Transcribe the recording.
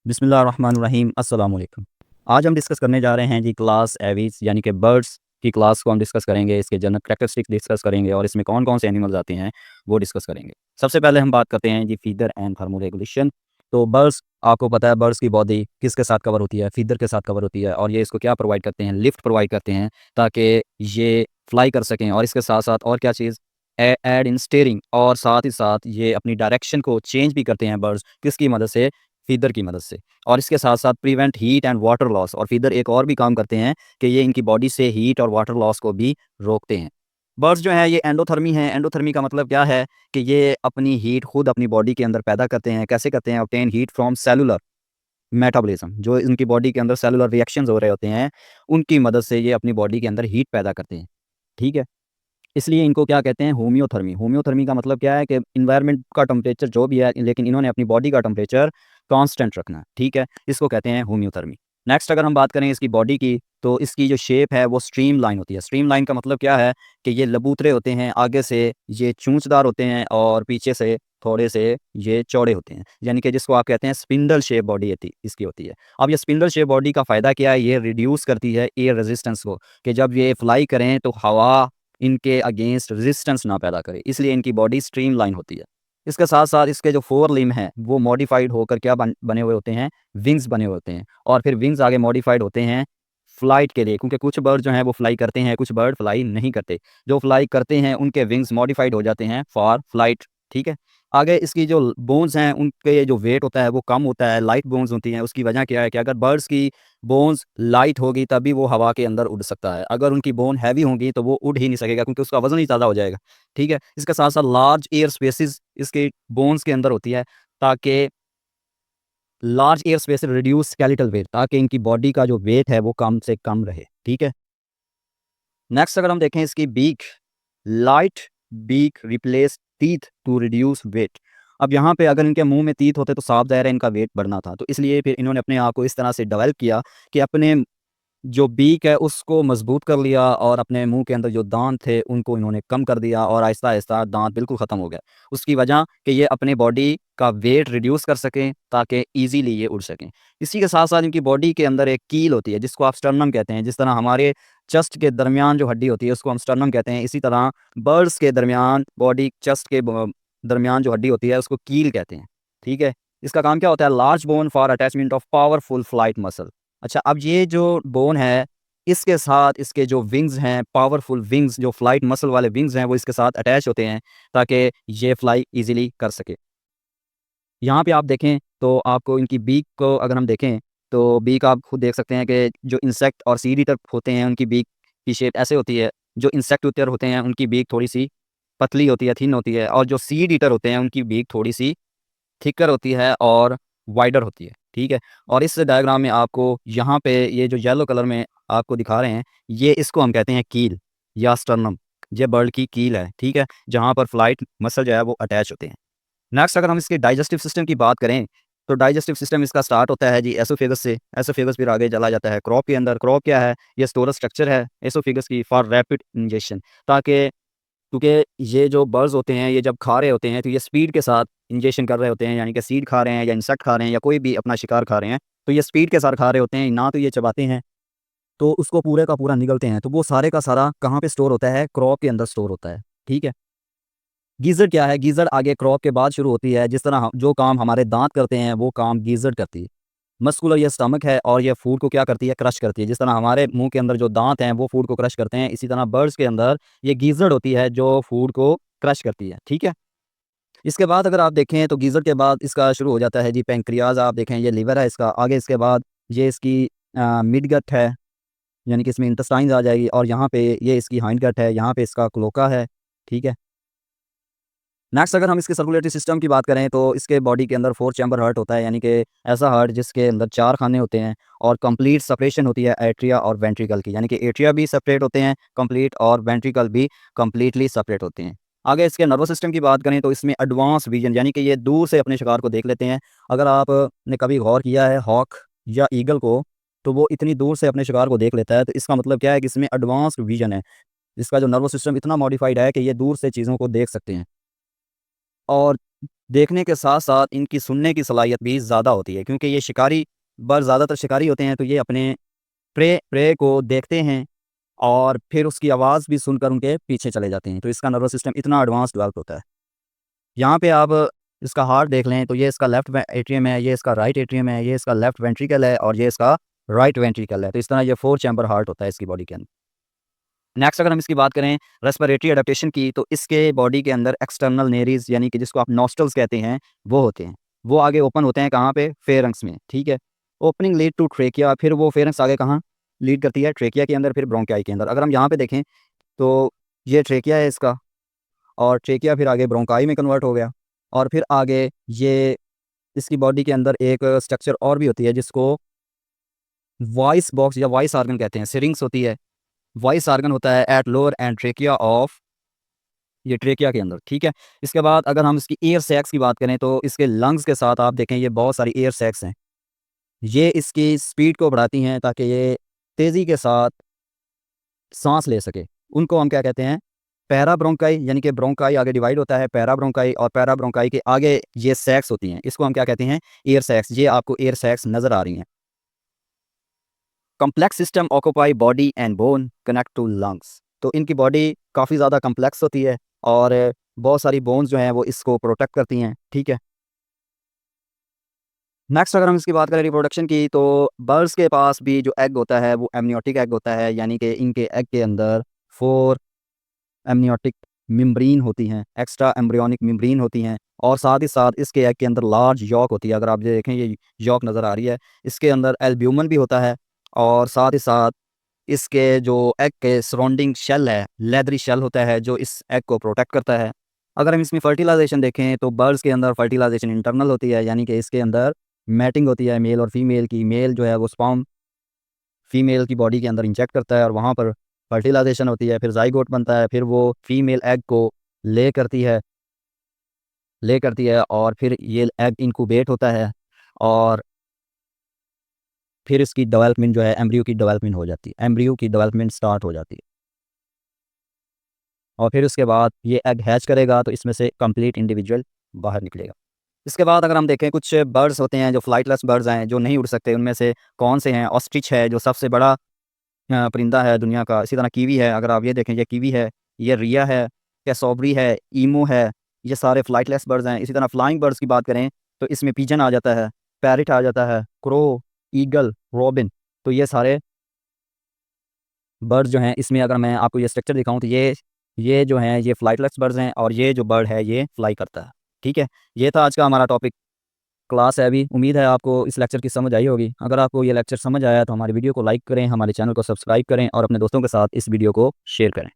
बिस्मिल्लाहिर्रहमानिर्रहीम अस्सलाम वालेकुम। आज हम डिस्कस करने जा रहे हैं जी क्लास एविस यानी कि बर्ड्स की क्लास को हम डिस्कस करेंगे, इसके जनरल कैरेक्टरिस्टिक डिस्कस करेंगे और इसमें कौन-कौन से एनिमल्स आते हैं वो डिस्कस करेंगे। सबसे पहले हम बात करते हैं जी फीदर एंड थर्मोरेगुलेशन। तो बर्ड्स आपको पता है बर्ड्स की बॉडी किसके साथ कवर होती है? फीदर के साथ कवर होती है और ये इसको क्या प्रोवाइड करते हैं? लिफ्ट प्रोवाइड करते हैं ताकि ये फ्लाई कर सकें और इसके साथ-साथ और क्या चीज़ एड इन स्टीयरिंग और साथ ही साथ ये अपनी डायरेक्शन को चेंज भी करते हैं बर्ड्स किसकी मदद से? फीदर की मदद से। और इसके साथ-साथ prevent heat and water loss और फीदर एक और भी काम करते हैं कि ये इनकी बॉडी से हीट और वाटर लॉस को भी रोकते हैं। बर्ड्स जो हैं ये एंडोथर्मी हैं, एंडोथर्मी का मतलब क्या है कि ये अपनी हीट खुद अपनी बॉडी के अंदर पैदा करते हैं। कैसे करते हैं? Obtain heat from cellular metabolism, जो इनकी बॉडी के अंदर सेलुलर रिएक्शंस हो रहे होते हैं, उनकी मदद से ये अपनी बॉडी के अंदर हीट पैदा करते हैं। ठीक है? इसलिए इनको क्या कहते हैं? होमियोथर्मी। होमियोथर्मी का मतलब क्या है कि एनवायरनमेंट का टेम्परेचर जो भी है, लेकिन इन्होंने अपनी बॉडी का टेम्परेचर कांस्टेंट रखना है, ठीक है? इसको कहते हैं होमियोथर्मी। नेक्स्ट अगर हम बात करें इसकी बॉडी की, तो इसकी जो शेप है वो स्ट्रीमलाइन होती है। स्ट्रीमलाइन का मतलब क्या है कि ये लबूतरे होते हैं, आगे से ये चोंचदार होते हैं और पीछे से थोड़े से ये चौड़े होते हैं, यानी कि जिसको आप कहते हैं स्पिंडल शेप बॉडी इसकी होती है। अब ये स्पिंडल शेप बॉडी का फ़ायदा क्या है? ये रिड्यूस करती है एयर रेजिस्टेंस को, कि जब ये फ्लाई करें तो हवा इनके अगेंस्ट रेजिस्टेंस ना पैदा करे, इसलिए इनकी बॉडी स्ट्रीमलाइन होती है। इसके साथ-साथ इसके जो फोर लिम्ब हैं, वो मॉडिफाइड होकर क्या बने हुए होते हैं? विंग्स बने हुए होते हैं और फिर विंग्स आगे मॉडिफाइड होते हैं फ्लाइट के लिए, क्योंकि कुछ बर्ड जो हैं वो फ्लाई करते हैं, कुछ बर्ड फ्लाई नहीं करते। जो फ्लाई करते हैं उनके विंग्स मॉडिफाइड हो जाते हैं फॉर फ्लाइट, ठीक है? आगे इसकी जो बोन्स हैं उनके जो वेट होता है वो कम होता है, लाइट बोन्स होती हैं। उसकी वजह क्या है कि अगर बर्ड्स की बोन्स लाइट होगी तभी वो हवा के अंदर उड़ सकता है। अगर उनकी बोन हैवी होंगी तो वो उड़ ही नहीं सकेगा, क्योंकि उसका वज़न ही ज़्यादा हो जाएगा, ठीक है? इसके साथ-साथ लार्ज एयर स्पेसेस इसके बोन्स के अंदर होती है, ताकि large air space reduce skeletal weight, ताकि इनकी बॉडी का जो वेट है वो कम से कम रहे, ठीक है? नेक्स्ट अगर हम देखें इसकी beak, light beak replace teeth to reduce weight. अब यहाँ पे अगर इनके मुंह में तीत होते तो साफ ज़ाहिर है इनका वेट बढ़ना था, तो इसलिए फिर इन्होंने अपने आप को इस तरह से डेवलप किया कि अपने जो बीक है उसको मजबूत कर लिया और अपने मुंह के अंदर जो दांत थे उनको इन्होंने कम कर दिया और आहिस्ता आहिस्ता दांत बिल्कुल ख़त्म हो गए। उसकी वजह कि ये अपने बॉडी का वेट रिड्यूस कर सकें ताकि ईज़िली ये उड़ सकें। इसी के साथ-साथ इनकी बॉडी के अंदर एक कील होती है जिसको आप स्टर्नम कहते हैं। जिस तरह हमारे चेस्ट के दरमियान जो हड्डी होती है उसको हम स्टर्नम कहते हैं, इसी तरह बर्ड्स के दरमियान बॉडी चेस्ट के दरमियान जो हड्डी होती है उसको कील कहते हैं, ठीक है? इसका काम क्या होता है? Large bone for attachment of powerful flight muscle. अच्छा, अब ये जो बोन है, इसके साथ इसके जो विंग्स हैं, पावरफुल विंग्स जो फ्लाइट मसल वाले विंग्स हैं, वो इसके साथ अटैच होते हैं ताकि ये फ्लाई ईज़िली कर सके। यहाँ पे आप देखें तो आपको इनकी बीक को अगर हम देखें, तो बीक आप खुद देख सकते हैं कि जो इंसेक्ट और सीड ईटर होते हैं, उनकी बीक की शेप ऐसे होती है। जो इंसेक्ट ईटर होते हैं, उनकी बीक थोड़ी-सी पतली होती है, थिन होती है और जो सीड ईटर होते हैं, उनकी बीक थोड़ी-सी थिकर होती है और वाइडर होती है, ठीक है? और इस डायग्राम में आपको यहाँ पे ये जो येलो कलर में आपको दिखा रहे हैं, ये इसको हम कहते हैं कील या स्टर्नम। ये बर्ड की कील है, ठीक है? जहाँ पर फ्लाइट मसल जो है वो अटैच होते हैं। नेक्स्ट अगर हम इसके डाइजेस्टिव सिस्टम की बात करें, तो डाइजेस्टिव सिस्टम इसका स्टार्ट होता है जी एसोफेगस से। एसोफेगस फिर आगे चला जाता है क्रॉप के अंदर। क्रॉप क्या है? ये स्टोरज स्ट्रक्चर है एसोफेगस की फॉर रैपिड इंजेक्शन, ताकि क्योंकि ये जो बर्ड्स होते हैं ये जब खा रहे होते हैं तो ये स्पीड के साथ इंजेक्शन कर रहे होते हैं, यानी कि सीड खा रहे हैं या इंसेक्ट खा रहे हैं या कोई भी अपना शिकार खा रहे हैं, तो ये स्पीड के साथ खा रहे होते हैं, ना तो ये चबाते हैं, तो उसको पूरे का पूरा निगलते हैं। तो वो सारे का सारा कहाँ पे स्टोर होता है? क्रॉप के अंदर स्टोर होता है, ठीक है? गीज़र क्या है? गीज़र आगे क्रॉप के बाद शुरू होती है। जिस तरह जो काम हमारे दांत करते हैं वो काम गीज़र करती है। मस्कुलर ये स्टमक है और ये फूड को क्या करती है? क्रश करती है। जिस तरह हमारे मुंह के अंदर जो दांत हैं वो फूड को क्रश करते हैं, इसी तरह बर्ड्स के अंदर ये गीज़र होती है जो फूड को क्रश करती है, ठीक है? इसके बाद अगर आप देखें तो गीज़र के बाद इसका शुरू हो जाता है जी पैंक्रियाज़। आप देखें ये लिवर है इसका। आगे इसके बाद ये इसकी मिड गट है, यानी कि इसमें इंटेस्टाइन्स आ जाएगी और यहाँ पे ये इसकी हाइंड गट है, यहाँ पे इसका क्लोका है, ठीक है? नेक्स्ट अगर हम इसके सर्कुलेटरी सिस्टम की बात करें तो इसके बॉडी के अंदर 4 चैम्बर हार्ट होता है, यानी कि ऐसा हार्ट जिसके अंदर 4 खाने होते हैं और कंप्लीट सेपरेशन होती है एट्रिया और वेंट्रिकल की, यानी कि एट्रिया भी सेपरेट होते हैं कंप्लीट और वेंट्रिकल भी कंप्लीटली सेपरेट होते हैं। आगे इसके नर्वस सिस्टम की बात करें तो इसमें एडवांस विजन, यानी कि ये दूर से अपने शिकार को देख लेते हैं। अगर आपने कभी गौर किया है हॉक या ईगल को, तो वो इतनी दूर से अपने शिकार को देख लेता है, तो इसका मतलब क्या है कि इसमें एडवांस विजन है। इसका जो नर्वस सिस्टम इतना मॉडिफाइड है कि ये दूर से चीज़ों को देख सकते हैं। और देखने के साथ साथ इनकी सुनने की सलाहियत भी ज़्यादा होती है, क्योंकि ये शिकारी बर्ड ज़्यादातर शिकारी होते हैं, तो ये अपने प्रे प्रे को देखते हैं और फिर उसकी आवाज़ भी सुनकर उनके पीछे चले जाते हैं। तो इसका नर्वस सिस्टम इतना एडवांस डेवलप होता है। यहाँ पे आप इसका हार्ट देख लें तो ये इसका लेफ्ट एट्रियम है, ये इसका राइट एट्रियम है, ये इसका लेफ्ट वेंट्रिकल है और ये इसका राइट वेंट्रिकल है। तो इस तरह ये 4 चैम्बर हार्ट होता है इसकी बॉडी के अंदर। नेक्स्ट अगर हम इसकी बात करें रेस्पिरेटरी एडेप्टेशन की, तो इसके बॉडी के अंदर एक्सटर्नल नेरीज़ यानी कि जिसको आप नॉस्ट्रल्स कहते हैं, वो होते हैं। वो आगे ओपन होते हैं कहाँ पे? फेरेंक्स में, ठीक है? ओपनिंग लीड टू ट्रेकिया, फिर वो फेरेंक्स आगे कहाँ लीड करती है? ट्रेकिया के अंदर, फिर ब्रोंकाई के अंदर। अगर हम यहाँ पे देखें तो ये ट्रेकिया है इसका, और ट्रेकिया फिर आगे ब्रोंकाई में कन्वर्ट हो गया, और फिर आगे ये इसकी बॉडी के अंदर एक स्ट्रक्चर और भी होती है जिसको वॉइस बॉक्स या वॉइस ऑर्गन कहते हैं, सिरिंक्स होती है। वॉइस ऑर्गन होता है at lower and trachea of, ये ट्रेकिया के अंदर, ठीक है। इसके बाद अगर हम इसकी एयर सैक्स की बात करें तो इसके लंग्स के साथ आप देखें ये बहुत सारी एयर सैक्स हैं। ये इसकी स्पीड को बढ़ाती हैं ताकि ये तेज़ी के साथ सांस ले सके। उनको हम क्या कहते हैं? पैरा ब्रोंकाई, यानी कि ब्रोंकाई आगे डिवाइड होता है पैरा ब्रोंकाई, और पैरा ब्रोंकाई के आगे ये सैक्स होती हैं, इसको हम क्या कहते हैं? Air sacs. ये आपको एयर सैक्स नज़र आ रही हैं। Complex system occupy body and bone connect to lungs. तो इनकी बॉडी काफ़ी ज़्यादा कॉम्प्लेक्स होती है और बहुत सारी बोन्स जो हैं वो इसको प्रोटेक्ट करती हैं, ठीक है। नेक्स्ट अगर हम इसकी बात करें रिप्रोडक्शन की, तो बर्ड्स के पास भी जो एग होता है वो एमनियोटिक एग होता है, यानी कि इनके एग के अंदर 4 एमनियोटिक मेम्ब्रेन होती हैं, एक्स्ट्रा एम्ब्रियोनिक मेम्ब्रेन होती हैं, और साथ ही साथ इसके एग के अंदर लार्ज यॉक होती है। अगर आप ये देखें, ये यॉक नज़र आ रही है, इसके अंदर एल्ब्यूमन भी होता है, और साथ ही साथ इसके जो एग के सराउंडिंग शेल है, लेदरी शेल होता है जो इस एग को प्रोटेक्ट करता है। अगर हम इसमें फर्टिलाइजेशन देखें तो बर्ड्स के अंदर फर्टिलाइजेशन इंटरनल होती है, यानी कि इसके अंदर मैटिंग होती है मेल और फीमेल की। मेल जो है वो स्पर्म फीमेल की बॉडी के अंदर इंजेक्ट करता है और वहाँ पर फर्टिलाइजेशन होती है, फिर ज़ाइगोट बनता है, फिर वो फीमेल एग को ले करती है ले करती है और फिर ये एग इनक्यूबेट होता है, और फिर इसकी डेवलपमेंट जो है एम्ब्रियो की डेवलपमेंट हो जाती है, एम्ब्रियो की डेवलपमेंट स्टार्ट हो जाती है, और फिर उसके बाद ये एग हैच करेगा तो इसमें से कंप्लीट इंडिविजुअल बाहर निकलेगा। इसके बाद अगर हम देखें, कुछ बर्ड्स होते हैं जो फ्लाइटलेस बर्ड्स हैं, जो नहीं उड़ सकते। उनमें से कौन से हैं? ऑस्ट्रिच है जो सबसे बड़ा परिंदा है दुनिया का। इसी तरह कीवी है, अगर आप ये देखें, ये कीवी है, ये रिया है, कैसोबरी है, ईमू है, ये सारे फ्लाइटलेस बर्ड्स हैं। इसी तरह फ्लाइंग बर्ड्स की बात करें तो इसमें पिजन आ जाता है, पैरट आ जाता है, क्रो, ईगल, रॉबिन। तो ये सारे बर्ड्स जो हैं, इसमें अगर मैं आपको ये स्ट्रक्चर दिखाऊं तो ये जो हैं ये फ्लाइटलेस बर्ड्स हैं, और ये जो बर्ड है ये फ्लाई करता है, ठीक है। ये था आज का हमारा टॉपिक, क्लास है अभी। उम्मीद है आपको इस लेक्चर की समझ आई होगी। अगर आपको ये लेक्चर समझ आया तो हमारी वीडियो को लाइक करें, हमारे चैनल को सब्सक्राइब करें और अपने दोस्तों के साथ इस वीडियो को शेयर करें।